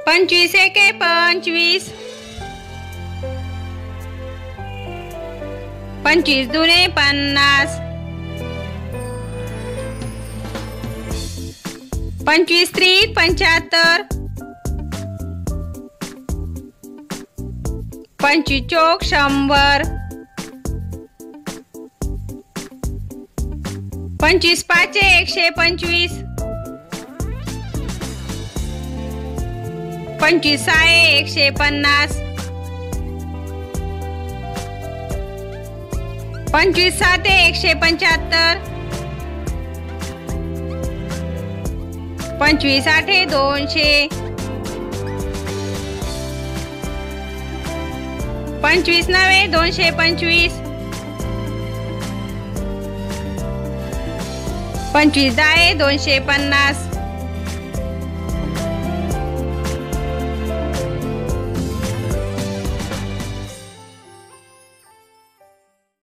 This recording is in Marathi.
पंचवीस एके 25, 25 दुने 50, 25 त्रिक 75, 25 चौक 100, 25 पाचे 125, 25 साये 150, 25 साते 175, 25 आठे 200, 25 नवे 225, 25 दाये 250,